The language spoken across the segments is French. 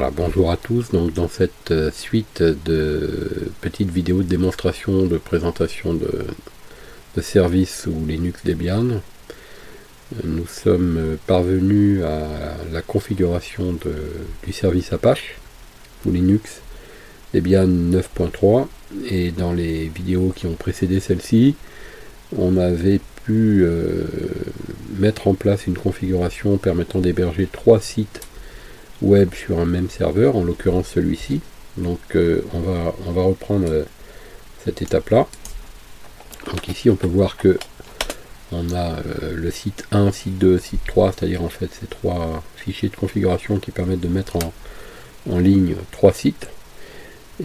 Voilà, bonjour à tous. Donc dans cette suite de petites vidéos de démonstration, de présentation de services sous Linux Debian, nous sommes parvenus à la configuration du service Apache sous Linux Debian 9.3, et dans les vidéos qui ont précédé celle-ci, on avait pu mettre en place une configuration permettant d'héberger 3 sites web sur un même serveur, en l'occurrence celui-ci. Donc on va reprendre cette étape-là. Donc ici on peut voir que on a le site 1, site 2, site 3, c'est-à-dire en fait ces 3 fichiers de configuration qui permettent de mettre en ligne 3 sites.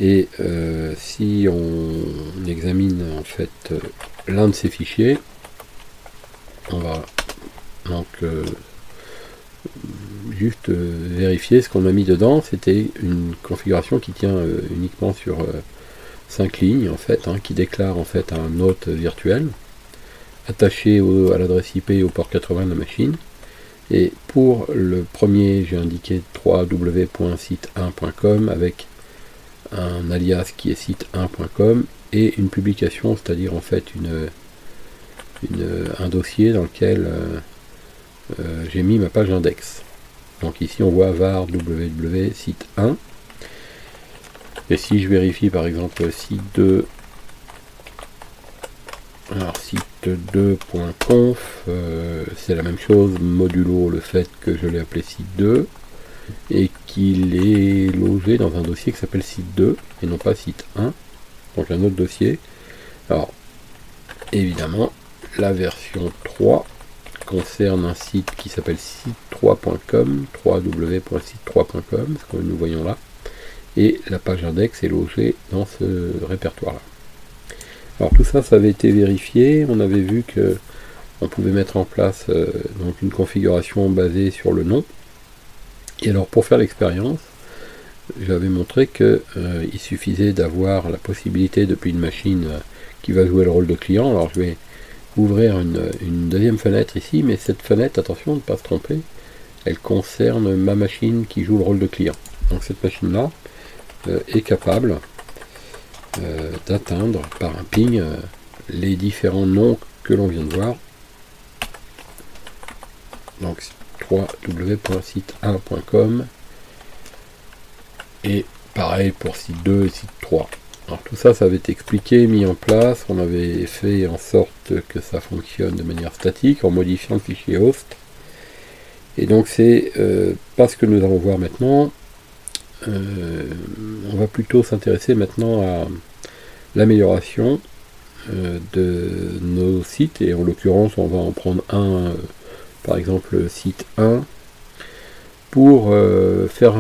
Et si on examine en fait l'un de ces fichiers, on va donc juste vérifier ce qu'on a mis dedans. C'était une configuration qui tient uniquement sur 5 lignes en fait, qui déclare en fait un hôte virtuel attaché à l'adresse IP et au port 80 de la machine. Et pour le premier, j'ai indiqué www.site1.com avec un alias qui est site1.com et une publication, c'est-à-dire en fait un dossier dans lequel j'ai mis ma page index. Donc ici on voit var www site 1, et si je vérifie par exemple site 2, alors site2.conf, c'est la même chose modulo le fait que je l'ai appelé site 2 et qu'il est logé dans un dossier qui s'appelle site 2 et non pas site 1, donc un autre dossier. Alors évidemment la version 3 concerne un site qui s'appelle site3.com, www.site3.com, ce que nous voyons là, et la page index est logée dans ce répertoire là. Alors tout ça, ça avait été vérifié, on avait vu que on pouvait mettre en place donc une configuration basée sur le nom. Et alors pour faire l'expérience, j'avais montré que il suffisait d'avoir la possibilité depuis une machine qui va jouer le rôle de client. Alors je vais ouvrir une deuxième fenêtre ici, mais cette fenêtre, attention de ne pas se tromper, elle concerne ma machine qui joue le rôle de client. Donc cette machine là est capable d'atteindre par un ping les différents noms que l'on vient de voir. Donc www.site1.com, et pareil pour site 2 et site 3. Alors tout ça, ça avait été expliqué, mis en place, on avait fait en sorte que ça fonctionne de manière statique en modifiant le fichier host. Et donc c'est pas ce que nous allons voir maintenant. On va plutôt s'intéresser maintenant à l'amélioration de nos sites, et en l'occurrence on va en prendre un, par exemple site 1, pour faire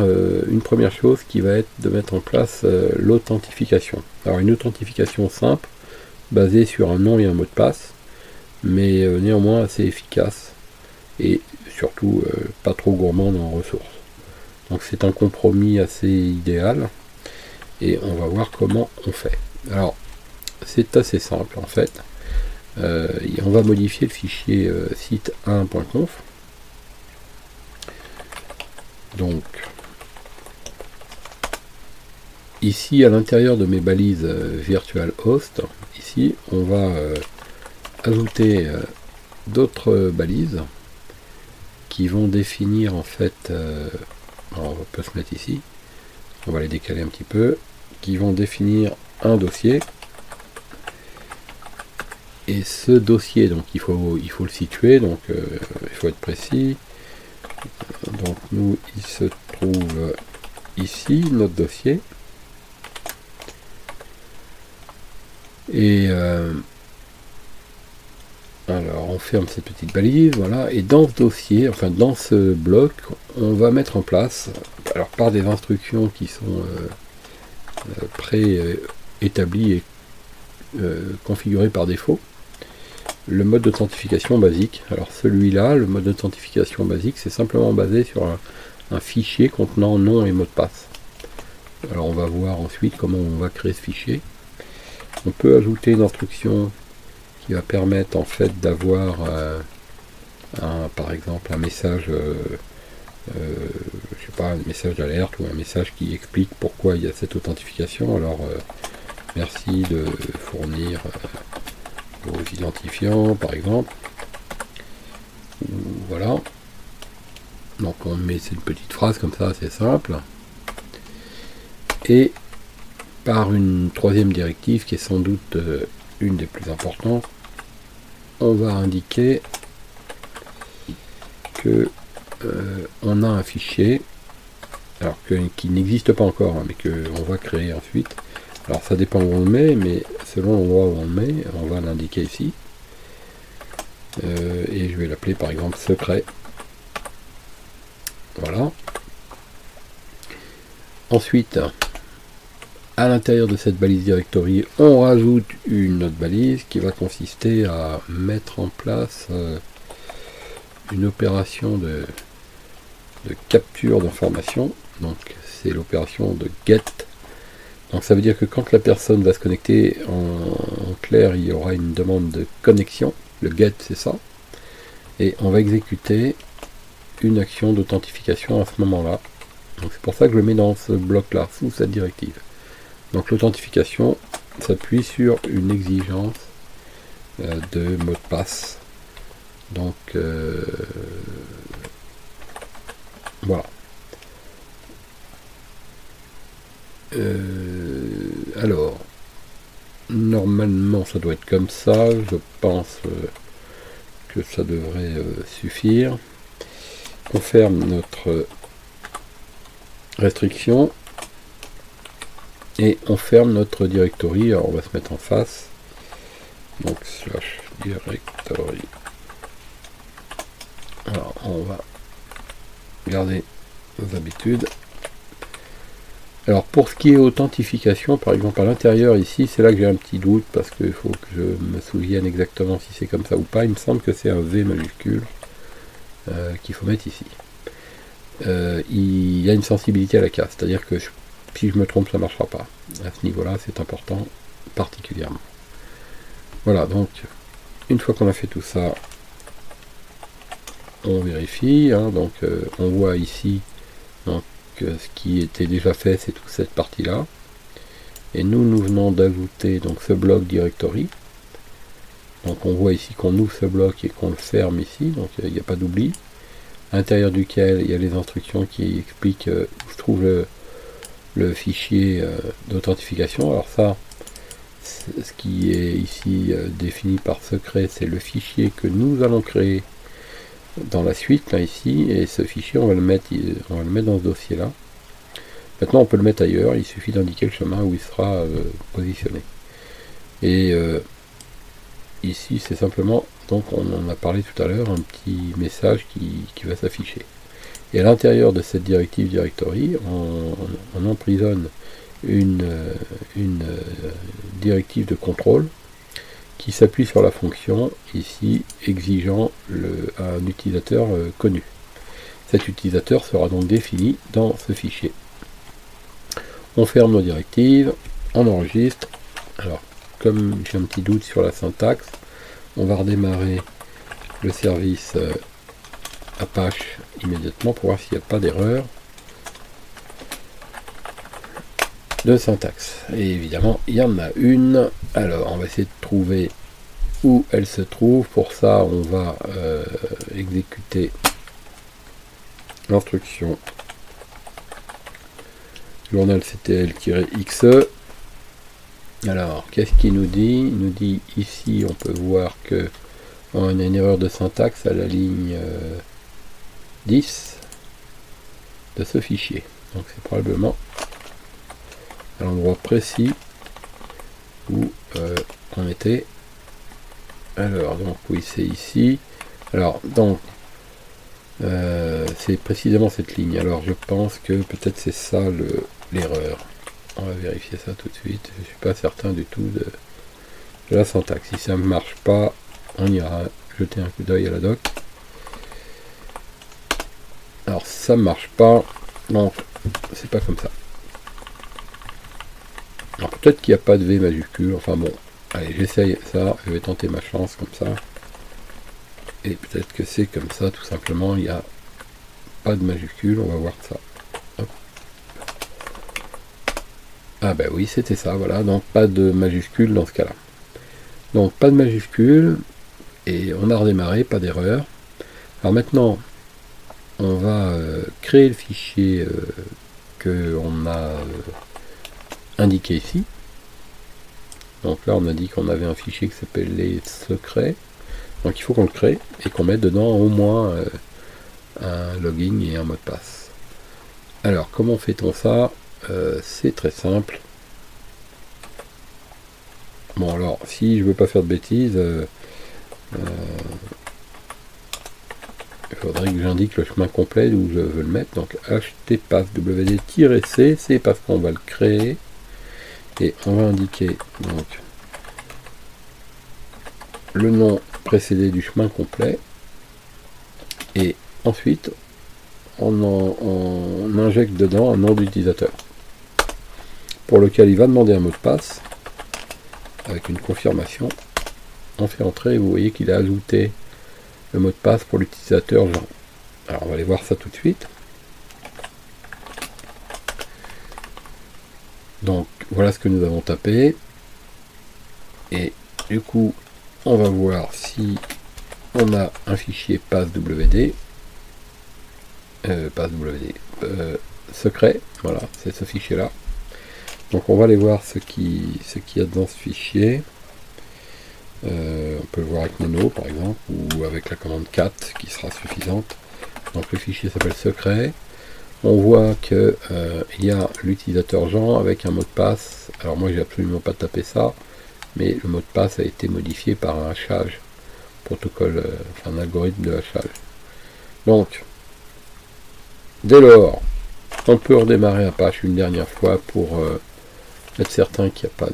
une première chose qui va être de mettre en place l'authentification. Alors une authentification simple, basée sur un nom et un mot de passe, mais néanmoins assez efficace, et surtout pas trop gourmande en ressources. Donc c'est un compromis assez idéal, et on va voir comment on fait. Alors c'est assez simple en fait. On va modifier le fichier site1.conf. Donc ici à l'intérieur de mes balises virtual host, ici on va ajouter d'autres balises qui vont définir en fait, on peut se mettre ici, on va les décaler un petit peu, qui vont définir un dossier. Et ce dossier, donc il faut le situer, donc il faut être précis. Donc nous, il se trouve ici, notre dossier. Et alors on ferme cette petite balise, voilà. Et dans ce dossier, enfin dans ce bloc, on va mettre en place, alors par des instructions qui sont préétablies et configurées par défaut, le mode d'authentification basique. Alors celui-là, le mode d'authentification basique, c'est simplement basé sur un fichier contenant nom et mot de passe. Alors on va voir ensuite comment on va créer ce fichier. On peut ajouter une instruction qui va permettre en fait d'avoir par exemple un message je sais pas, un message d'alerte ou un message qui explique pourquoi il y a cette authentification. Alors merci de fournir vos identifiants par exemple. Voilà. Donc on met cette petite phrase comme ça, c'est simple. Et par une troisième directive qui est sans doute une des plus importantes, on va indiquer que on a un fichier, alors qui n'existe pas encore, hein, mais qu'on va créer ensuite. Alors ça dépend où on le met, mais selon l'endroit où on le met, on va l'indiquer ici. Et je vais l'appeler par exemple secret. Voilà. Ensuite, à l'intérieur de cette balise directory, on rajoute une autre balise qui va consister à mettre en place une opération de capture d'informations. Donc c'est l'opération de get. Donc ça veut dire que quand la personne va se connecter, en clair, il y aura une demande de connexion. Le get, c'est ça. Et on va exécuter une action d'authentification à ce moment-là. Donc c'est pour ça que je le mets dans ce bloc-là, sous cette directive. Donc l'authentification s'appuie sur une exigence de mot de passe. Donc voilà. Alors, normalement ça doit être comme ça. Je pense que ça devrait suffire. On ferme notre restriction et on ferme notre directory. Alors on va se mettre en face, donc slash directory. Alors on va garder nos habitudes. Alors pour ce qui est authentification, par exemple à l'intérieur ici, c'est là que j'ai un petit doute parce qu'il faut que je me souvienne exactement si c'est comme ça ou pas. Il me semble que c'est un V majuscule qu'il faut mettre ici. Il y a une sensibilité à la case, c'est-à-dire que si je me trompe, ça ne marchera pas. À ce niveau-là, c'est important particulièrement. Voilà, donc une fois qu'on a fait tout ça, on vérifie. Hein, donc on voit ici donc, ce qui était déjà fait, c'est toute cette partie-là. Et nous venons d'ajouter donc ce bloc directory. Donc on voit ici qu'on ouvre ce bloc et qu'on le ferme ici, donc il n'y a pas d'oubli. À l'intérieur duquel il y a les instructions qui expliquent où se trouve le fichier d'authentification. Alors ça, ce qui est ici défini par secret, c'est le fichier que nous allons créer dans la suite, là ici, et ce fichier on va le mettre dans ce dossier là. Maintenant on peut le mettre ailleurs, il suffit d'indiquer le chemin où il sera positionné. Et ici c'est simplement, donc on en a parlé tout à l'heure, un petit message qui va s'afficher. Et à l'intérieur de cette directive directory, on emprisonne une directive de contrôle qui s'appuie sur la fonction ici exigeant un utilisateur connu. Cet utilisateur sera donc défini dans ce fichier. On ferme nos directives, on enregistre. Alors comme j'ai un petit doute sur la syntaxe, on va redémarrer le service Apache immédiatement pour voir s'il n'y a pas d'erreur de syntaxe. Et évidemment, il y en a une. Alors, on va essayer de trouver où elle se trouve. Pour ça, on va exécuter l'instruction journal ctl-xe. Alors, qu'est-ce qu'il nous dit? Il nous dit ici, on peut voir que on a une erreur de syntaxe à la ligne 10 de ce fichier. Donc c'est probablement à l'endroit précis où on était. Alors donc oui, c'est ici. Alors donc c'est précisément cette ligne. Alors je pense que peut-être c'est ça l'erreur. On va vérifier ça tout de suite. Je suis pas certain du tout de la syntaxe. Si ça ne marche pas, on ira jeter un coup d'œil à la doc. Alors ça ne marche pas, donc c'est pas comme ça. Alors peut-être qu'il n'y a pas de V majuscule, enfin bon, allez j'essaye ça, je vais tenter ma chance comme ça. Et peut-être que c'est comme ça, tout simplement, il n'y a pas de majuscule, on va voir ça. Hop. Ah bah oui, c'était ça, voilà, donc pas de majuscule dans ce cas-là. Donc pas de majuscule, et on a redémarré, pas d'erreur. Alors maintenant, on va créer le fichier qu'on a indiqué ici. Donc là, on a dit qu'on avait un fichier qui s'appelle les secrets. Donc il faut qu'on le crée et qu'on mette dedans au moins un login et un mot de passe. Alors comment fait-on ça? C'est très simple. Bon alors, si je veux pas faire de bêtises, il faudrait que j'indique le chemin complet où je veux le mettre. Donc htpasswd-c, c'est parce qu'on va le créer. Et on va indiquer donc le nom précédé du chemin complet. Et ensuite, on injecte dedans un nom d'utilisateur pour lequel il va demander un mot de passe avec une confirmation. On fait entrer et vous voyez qu'il a ajouté le mot de passe pour l'utilisateur Jean. Alors on va aller voir ça tout de suite. Donc voilà ce que nous avons tapé. Et du coup, on va voir si on a un fichier passwd. Secret, voilà, c'est ce fichier là. Donc on va aller voir ce qu'il y a dans ce fichier. On peut le voir avec Nano par exemple, ou avec la commande cat qui sera suffisante. Donc le fichier s'appelle secret. On voit que il y a l'utilisateur Jean avec un mot de passe. Alors moi j'ai absolument pas tapé ça, mais le mot de passe a été modifié par un hachage, protocole, un algorithme de hachage. Donc dès lors, on peut redémarrer Apache une dernière fois pour être certain qu'il n'y a pas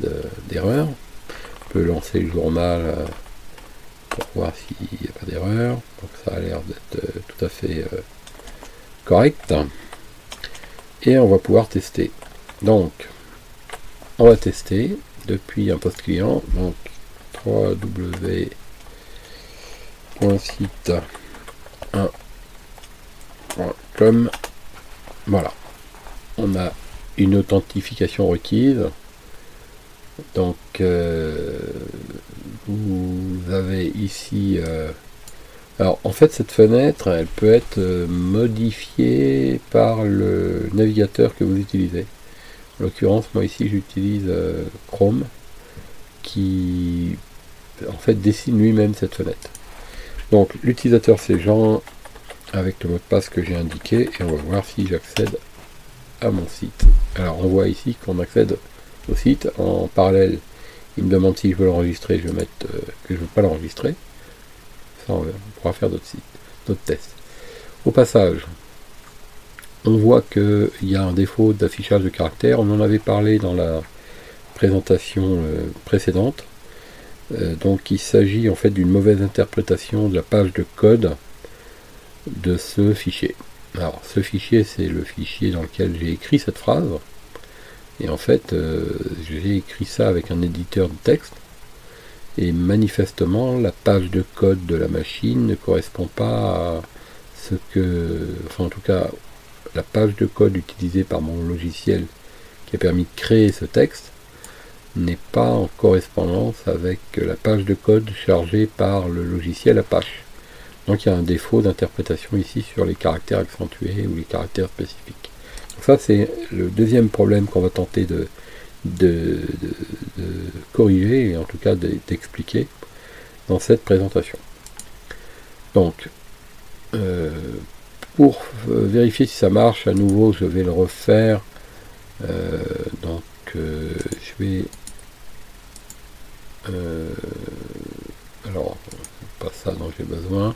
d'erreur. On peut lancer le journal pour voir s'il n'y a pas d'erreur. Donc ça a l'air d'être tout à fait correct. Et on va pouvoir tester. Donc, on va tester depuis un poste client. Donc, www.site1.com. Voilà. On a une authentification requise. Donc vous avez ici alors en fait cette fenêtre elle peut être modifiée par le navigateur que vous utilisez. En l'occurrence moi ici j'utilise Chrome qui en fait dessine lui-même cette fenêtre. Donc l'utilisateur c'est Jean avec le mot de passe que j'ai indiqué et on va voir si j'accède à mon site. Alors on voit ici qu'on accède au site. En parallèle, il me demande si je veux l'enregistrer, je vais mettre que je ne veux pas l'enregistrer. Ça, on pourra faire d'autres tests. Au passage, on voit qu'il y a un défaut d'affichage de caractères. On en avait parlé dans la présentation précédente. Donc il s'agit en fait d'une mauvaise interprétation de la page de code de ce fichier. Alors ce fichier, c'est le fichier dans lequel j'ai écrit cette phrase. Et en fait, j'ai écrit ça avec un éditeur de texte. Et manifestement, la page de code de la machine ne correspond pas à ce que... Enfin, en tout cas, la page de code utilisée par mon logiciel qui a permis de créer ce texte n'est pas en correspondance avec la page de code chargée par le logiciel Apache. Donc il y a un défaut d'interprétation ici sur les caractères accentués ou les caractères spécifiques. Donc ça c'est le deuxième problème qu'on va tenter de corriger et en tout cas d'expliquer dans cette présentation. Donc pour vérifier si ça marche, à nouveau je vais le refaire. Je vais alors pas ça dont j'ai besoin.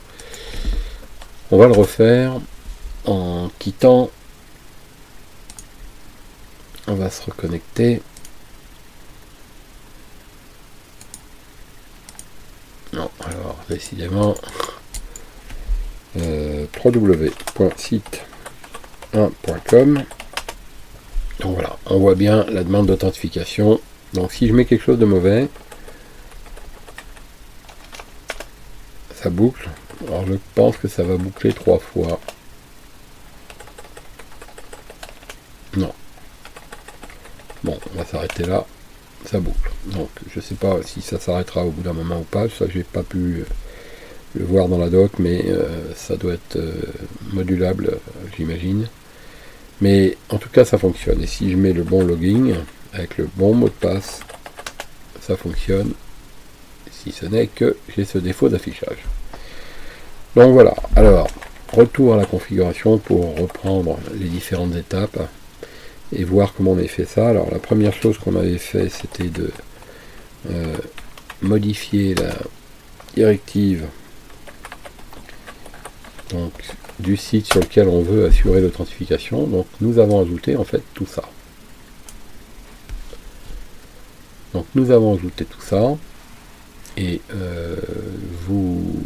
On va le refaire en quittant. On va se reconnecter. Non, alors décidément www.site1.com. Donc voilà, on voit bien la demande d'authentification. Donc si je mets quelque chose de mauvais, ça boucle. Alors je pense que ça va boucler 3 fois. Non. Bon, on va s'arrêter là. Ça boucle. Donc je sais pas si ça s'arrêtera au bout d'un moment ou pas. Ça, j'ai pas pu le voir dans la doc, mais ça doit être modulable, j'imagine. Mais en tout cas, ça fonctionne. Et si je mets le bon login avec le bon mot de passe, ça fonctionne. Si ce n'est que j'ai ce défaut d'affichage. Donc voilà. Alors, retour à la configuration pour reprendre les différentes étapes et voir comment on a fait ça. Alors, la première chose qu'on avait fait, c'était de modifier la directive donc du site sur lequel on veut assurer l'authentification. Donc nous avons ajouté en fait tout ça. Donc nous avons ajouté tout ça et vous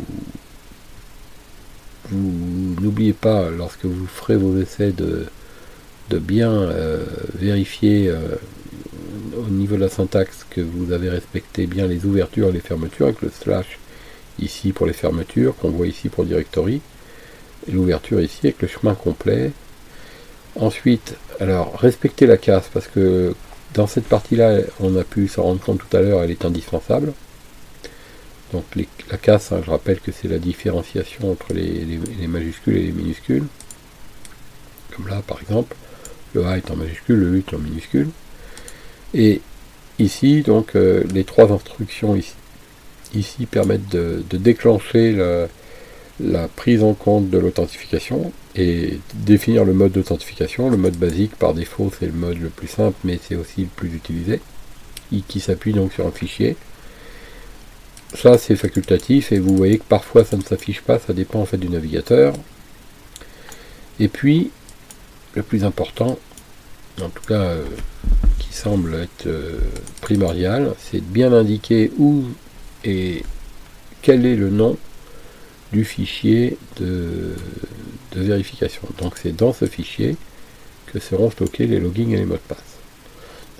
n'oubliez pas, lorsque vous ferez vos essais, de bien vérifier au niveau de la syntaxe que vous avez respecté bien les ouvertures et les fermetures, avec le slash ici pour les fermetures, qu'on voit ici pour directory, et l'ouverture ici avec le chemin complet. Ensuite, alors respectez la casse, parce que dans cette partie-là, on a pu s'en rendre compte tout à l'heure, elle est indispensable. Donc la casse, je rappelle que c'est la différenciation entre les majuscules et les minuscules. Comme là, par exemple, le A est en majuscule, le U est en minuscule. Et ici, donc, les trois instructions ici permettent de déclencher la prise en compte de l'authentification et définir le mode d'authentification. Le mode basique, par défaut, c'est le mode le plus simple, mais c'est aussi le plus utilisé, qui s'appuie donc sur un fichier. Ça, c'est facultatif, et vous voyez que parfois ça ne s'affiche pas, ça dépend en fait du navigateur. Et puis, le plus important, en tout cas qui semble être primordial, c'est de bien indiquer où et quel est le nom du fichier de vérification. Donc c'est dans ce fichier que seront stockés les logins et les mots de passe.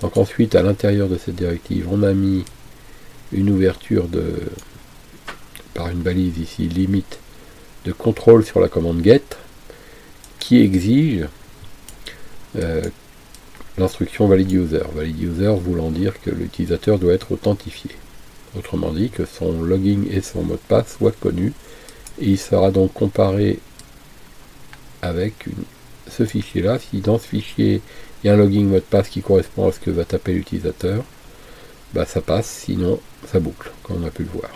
Donc ensuite, à l'intérieur de cette directive, on a mis une ouverture par une balise ici, limite de contrôle sur la commande get, qui exige l'instruction valid user. Valid user voulant dire que l'utilisateur doit être authentifié. Autrement dit, que son login et son mot de passe soient connus, et il sera donc comparé avec ce fichier-là. Si dans ce fichier, il y a un login mot de passe qui correspond à ce que va taper l'utilisateur, bah ça passe, sinon ça boucle, comme on a pu le voir.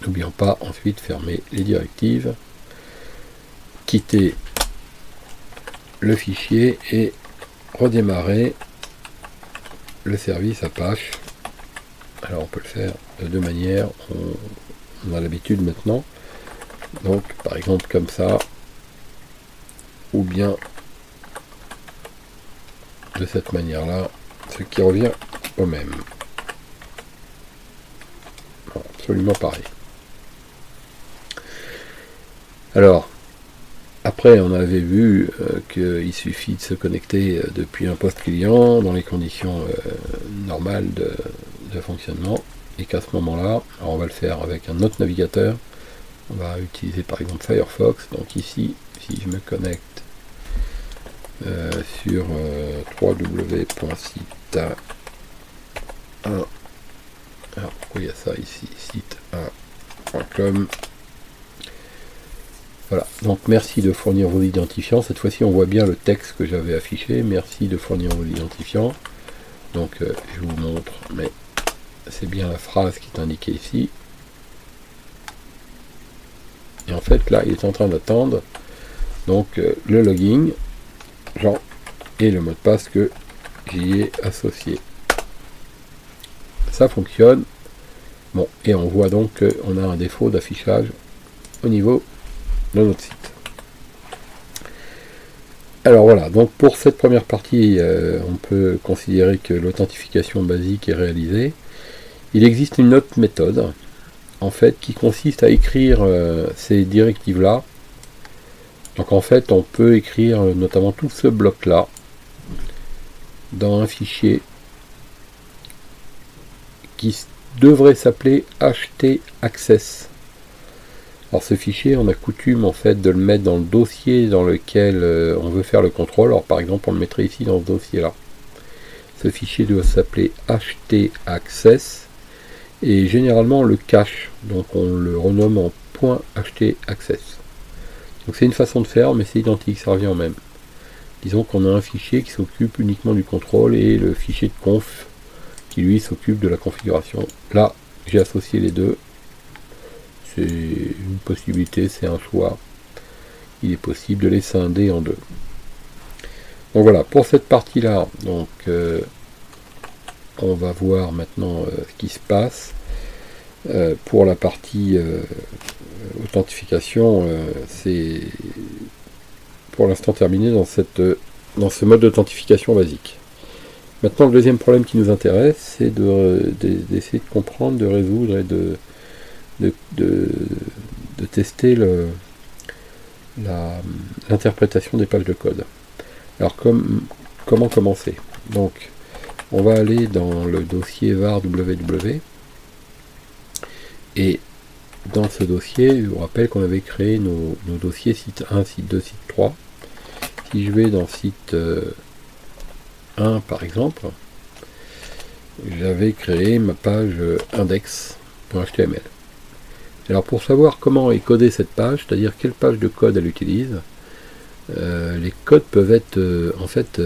N'oublions pas ensuite fermer les directives, quitter le fichier et redémarrer le service Apache. Alors on peut le faire de deux manières, on a l'habitude maintenant, donc par exemple comme ça, ou bien de cette manière là, ce qui revient au même. Bon, absolument pareil. Alors après, on avait vu qu'il suffit de se connecter depuis un poste client dans les conditions normales de fonctionnement, et qu'à ce moment-là, on va le faire avec un autre navigateur. On va utiliser par exemple Firefox. Donc ici, si je me connecte sur www.site1, alors pourquoi il y a ça ici, site1.com. Voilà, donc merci de fournir vos identifiants. Cette fois-ci, on voit bien le texte que j'avais affiché. Merci de fournir vos identifiants. Donc, je vous montre, mais c'est bien la phrase qui est indiquée ici. Et en fait, là, il est en train d'attendre donc le login, Jean, et le mot de passe que j'y ai associé. Ça fonctionne. Bon, et on voit donc qu'on a un défaut d'affichage au niveau de notre site. Alors voilà, donc pour cette première partie, on peut considérer que l'authentification basique est réalisée. Il existe une autre méthode, en fait, qui consiste à écrire ces directives-là. Donc en fait, on peut écrire notamment tout ce bloc-là dans un fichier qui devrait s'appeler htaccess. Alors ce fichier, on a coutume en fait de le mettre dans le dossier dans lequel on veut faire le contrôle. Alors par exemple, on le mettrait ici dans ce dossier-là. Ce fichier doit s'appeler htaccess et généralement on le cache, donc on le renomme en .htaccess. Donc c'est une façon de faire, mais c'est identique, ça revient au même. Disons qu'on a un fichier qui s'occupe uniquement du contrôle et le fichier de conf qui lui s'occupe de la configuration. Là, j'ai associé les deux. C'est une possibilité, c'est un choix. Il est possible de les scinder en deux. Donc voilà, pour cette partie-là, donc on va voir maintenant ce qui se passe. Pour la partie authentification, c'est pour l'instant terminé dans ce mode d'authentification basique. Maintenant, le deuxième problème qui nous intéresse, c'est d'essayer de comprendre, de résoudre et de tester l'interprétation des pages de code. Alors comment commencer? Donc on va aller dans le dossier var www et dans ce dossier, je vous rappelle qu'on avait créé nos dossiers site 1, site 2, site 3. Si je vais dans site 1 par exemple, j'avais créé ma page index.html. Alors pour savoir comment est codée cette page, c'est-à-dire quelle page de code elle utilise, les codes peuvent être en fait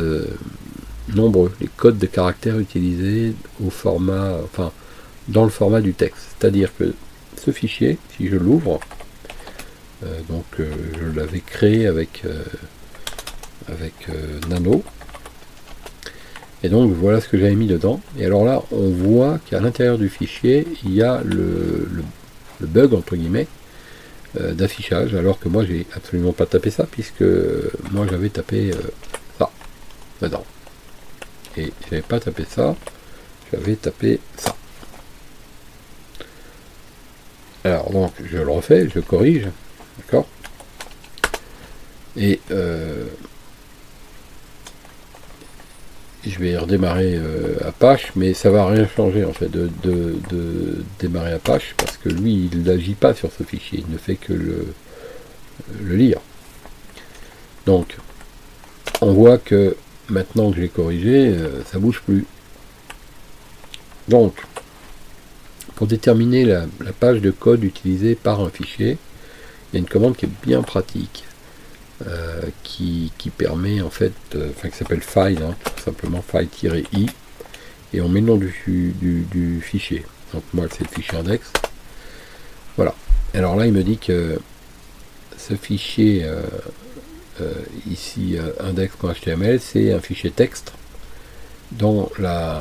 nombreux. Les codes de caractères utilisés au format, enfin dans le format du texte. C'est-à-dire que ce fichier, si je l'ouvre, je l'avais créé avec Nano. Et donc voilà ce que j'avais mis dedans. Et alors là, on voit qu'à l'intérieur du fichier, il y a le bug entre guillemets d'affichage, alors que moi j'ai absolument pas tapé ça, puisque moi j'avais tapé ça dedans. Et j'avais pas tapé ça, j'avais tapé ça. Alors donc je le refais, je corrige, d'accord. Et je vais redémarrer Apache, mais ça va rien changer en fait de démarrer Apache, parce que lui il n'agit pas sur ce fichier, il ne fait que le lire. Donc on voit que maintenant que j'ai corrigé, ça bouge plus. Donc pour déterminer la page de code utilisée par un fichier, il y a une commande qui est bien pratique. Qui permet en fait, qui s'appelle file, tout simplement file-i, et on met le nom du fichier. Donc moi c'est le fichier index. Voilà. Alors là il me dit que ce fichier ici index.html, c'est un fichier texte dont le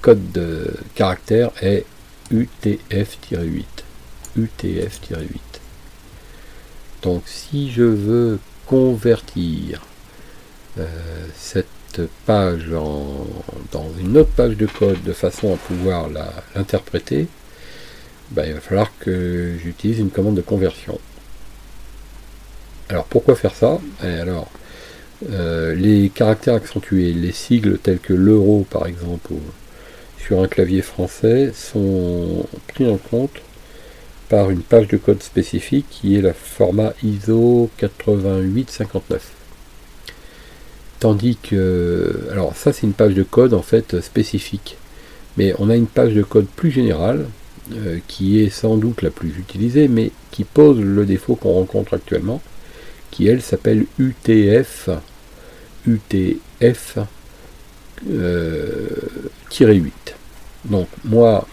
code de caractère est UTF-8. UTF-8. Donc si je veux convertir cette page dans une autre page de code de façon à pouvoir l'interpréter, il va falloir que j'utilise une commande de conversion. Alors pourquoi faire ça? Alors les caractères accentués, les sigles tels que l'euro par exemple sur un clavier français sont pris en compte par une page de code spécifique qui est le format ISO 8859. Tandis que, alors ça c'est une page de code en fait spécifique, mais on a une page de code plus générale qui est sans doute la plus utilisée, mais qui pose le défaut qu'on rencontre actuellement, qui elle s'appelle UTF 8. Donc moi,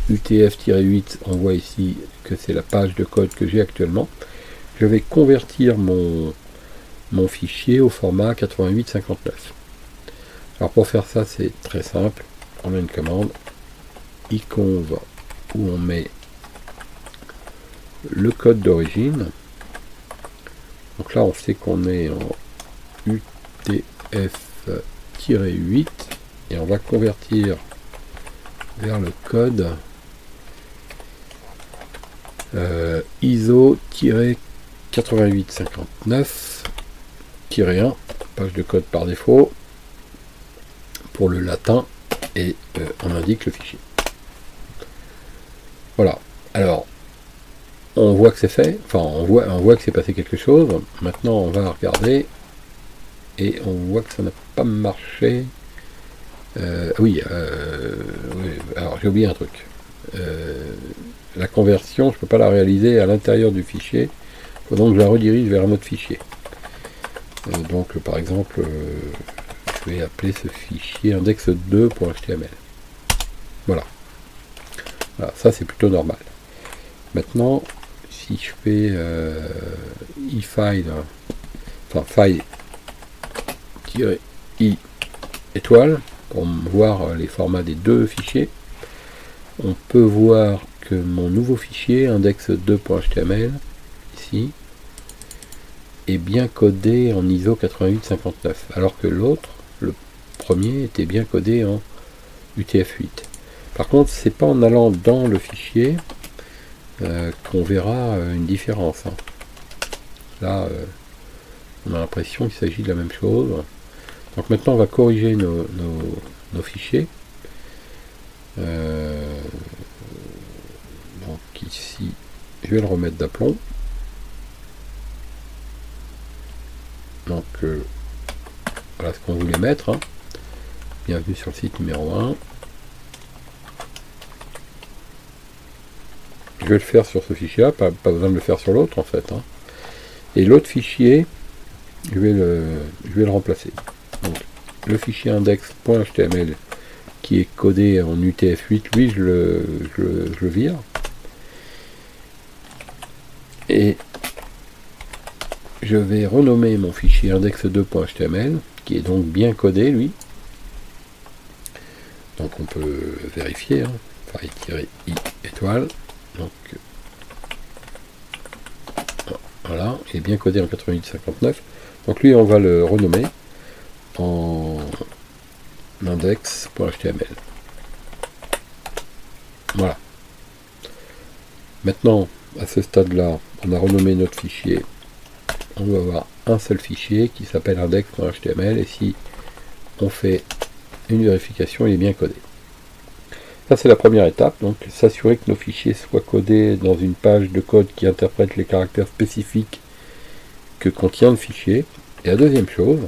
UTF-8, on voit ici que c'est la page de code que j'ai actuellement. Je vais convertir mon fichier au format 8859. Alors pour faire ça, c'est très simple. On a une commande iconv où on met le code d'origine. Donc là, on sait qu'on est en UTF-8 et on va convertir vers le code ISO-8859-1, page de code par défaut, pour le latin, et on indique le fichier. Voilà. Alors, on voit que c'est fait, enfin on voit que c'est passé quelque chose. Maintenant on va regarder et on voit que ça n'a pas marché. Oui, alors j'ai oublié un truc. La conversion, je ne peux pas la réaliser à l'intérieur du fichier. Il faut donc que je la redirige vers un autre fichier. Donc par exemple, je vais appeler ce fichier index2.html. Voilà. Voilà, ça c'est plutôt normal. Maintenant, si je fais ifile, enfin file-i étoile, pour voir les formats des deux fichiers, on peut voir que mon nouveau fichier index2.html ici est bien codé en ISO 8859, alors que l'autre, le premier, était bien codé en UTF-8. Par contre, c'est pas en allant dans le fichier qu'on verra une différence. Hein. Là, on a l'impression qu'il s'agit de la même chose. Donc maintenant, on va corriger nos fichiers. Donc ici, je vais le remettre d'aplomb. Donc voilà ce qu'on voulait mettre. Hein. Bienvenue sur le site numéro 1. Je vais le faire sur ce fichier-là, pas besoin de le faire sur l'autre en fait. Hein. Et l'autre fichier, je vais le remplacer. Donc, le fichier index.html qui est codé en UTF-8, lui je le vire. Et je vais renommer mon fichier index2.html, qui est donc bien codé lui. Donc on peut vérifier, hein. File-i étoile. Donc voilà, il est bien codé en 8859. Donc lui on va le renommer en index.html. Voilà. Maintenant, à ce stade-là, on a renommé notre fichier. On va avoir un seul fichier qui s'appelle index.html et si on fait une vérification, il est bien codé. Ça c'est la première étape, donc s'assurer que nos fichiers soient codés dans une page de code qui interprète les caractères spécifiques que contient le fichier. Et la deuxième chose,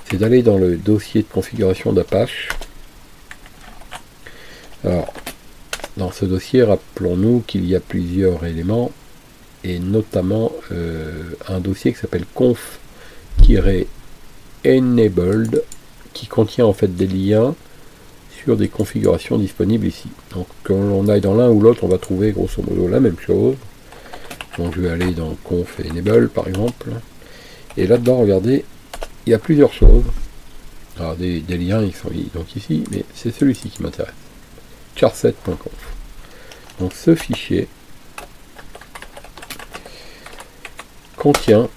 c'est d'aller dans le dossier de configuration d'Apache. Alors, dans ce dossier, rappelons-nous qu'il y a plusieurs éléments, et notamment un dossier qui s'appelle conf-enabled, qui contient en fait des liens sur des configurations disponibles ici. Donc quand on aille dans l'un ou l'autre, on va trouver grosso modo la même chose. Donc je vais aller dans conf et enable par exemple. Et là-dedans, regardez, il y a plusieurs choses. Alors des liens, ils sont donc ici, mais c'est celui-ci qui m'intéresse. charset.conf. Donc ce fichier contient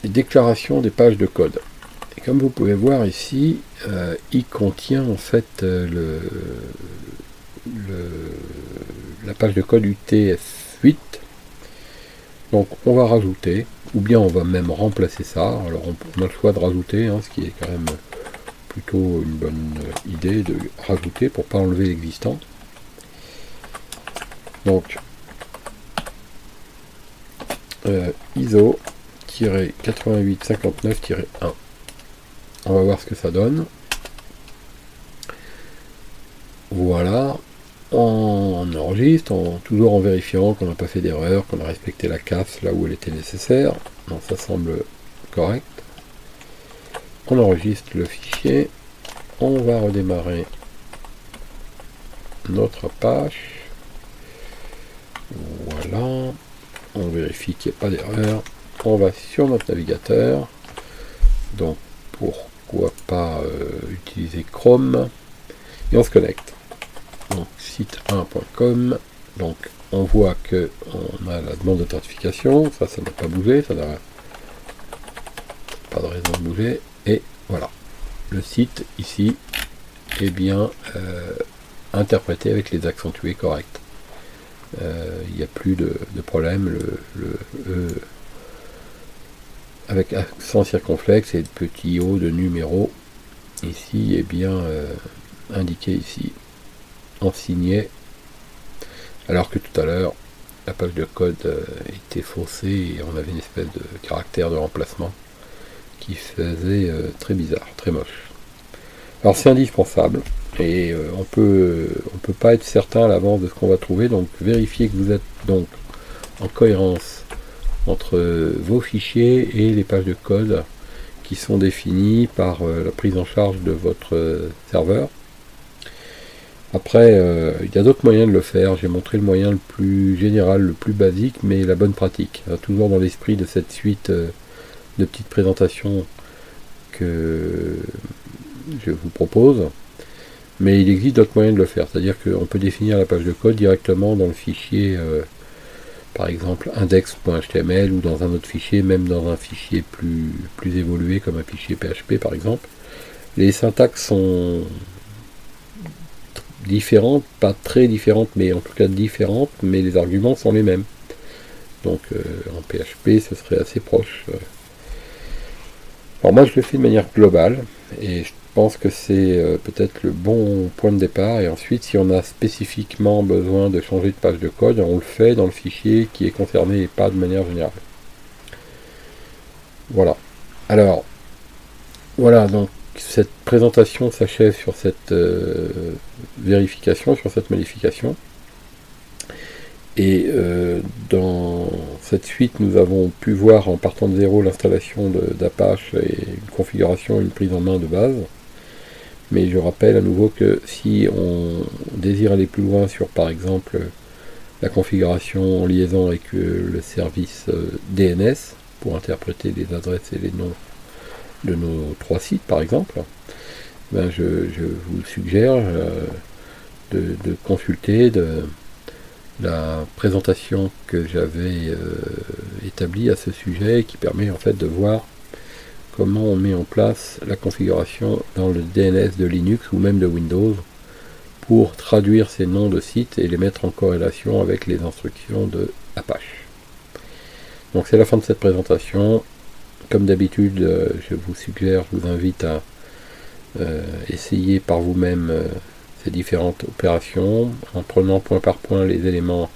les déclarations des pages de code. Et comme vous pouvez voir ici, il contient en fait la page de code UTF-8. Donc on va rajouter, ou bien on va même remplacer ça. Alors on a le choix de rajouter, hein, ce qui est quand même plutôt une bonne idée de rajouter pour ne pas enlever l'existant. Donc ISO 8859-1. On va voir ce que ça donne. Voilà, on enregistre, toujours en vérifiant qu'on n'a pas fait d'erreur, qu'on a respecté la CAF là où elle était nécessaire. Donc ça semble correct. On enregistre le fichier. On va redémarrer notre Apache. Voilà. On vérifie qu'il n'y ait pas d'erreur. On va sur notre navigateur. Donc pourquoi pas utiliser Chrome. Et on se connecte. Donc site1.com. Donc on voit que on a la demande d'authentification. Ça n'a pas bougé. Ça n'a pas de raison de bouger. Et voilà. Le site ici est bien interprété avec les accentués corrects. Il n'y a plus de problème. Le avec accent circonflexe et de petit O de numéro ici est bien indiqué ici en signet, alors que tout à l'heure la page de code était faussée et on avait une espèce de caractère de remplacement qui faisait très bizarre, très moche. Alors c'est indispensable et on peut pas être certain à l'avance de ce qu'on va trouver, donc vérifiez que vous êtes donc en cohérence entre vos fichiers et les pages de code qui sont définies par la prise en charge de votre serveur. Après, il y a d'autres moyens de le faire. J'ai montré le moyen le plus général, le plus basique, mais la bonne pratique. Toujours dans l'esprit de cette suite de petites présentations que je vous propose. Mais il existe d'autres moyens de le faire. C'est-à-dire qu'on peut définir la page de code directement dans le fichier, par exemple index.html, ou dans un autre fichier, même dans un fichier plus évolué comme un fichier PHP par exemple. Les syntaxes sont différentes, pas très différentes, mais en tout cas différentes, mais les arguments sont les mêmes. Donc en PHP, ce serait assez proche. Alors moi, je le fais de manière globale, et je pense que c'est peut-être le bon point de départ. Et ensuite, si on a spécifiquement besoin de changer de page de code, on le fait dans le fichier qui est concerné et pas de manière générale. Voilà. Alors, voilà, donc cette présentation s'achève sur cette vérification, sur cette modification. Et dans cette suite, nous avons pu voir en partant de zéro l'installation d'Apache et une configuration, une prise en main de base. Mais je rappelle à nouveau que si on désire aller plus loin sur par exemple la configuration en liaison avec le service DNS pour interpréter les adresses et les noms de nos 3 sites par exemple, ben je vous suggère de consulter la présentation que j'avais établie à ce sujet, qui permet en fait de voir comment on met en place la configuration dans le DNS de Linux ou même de Windows pour traduire ces noms de sites et les mettre en corrélation avec les instructions de Apache. Donc c'est la fin de cette présentation. Comme d'habitude, je vous invite à essayer par vous-même ces différentes opérations. En prenant point par point les éléments,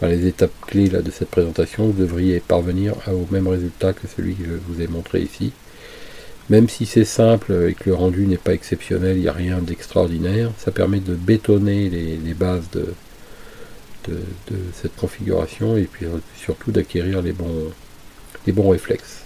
les étapes clés là, de cette présentation, vous devriez parvenir au même résultat que celui que je vous ai montré ici. Même si c'est simple et que le rendu n'est pas exceptionnel, il n'y a rien d'extraordinaire, ça permet de bétonner les bases de cette configuration et puis surtout d'acquérir les bons réflexes.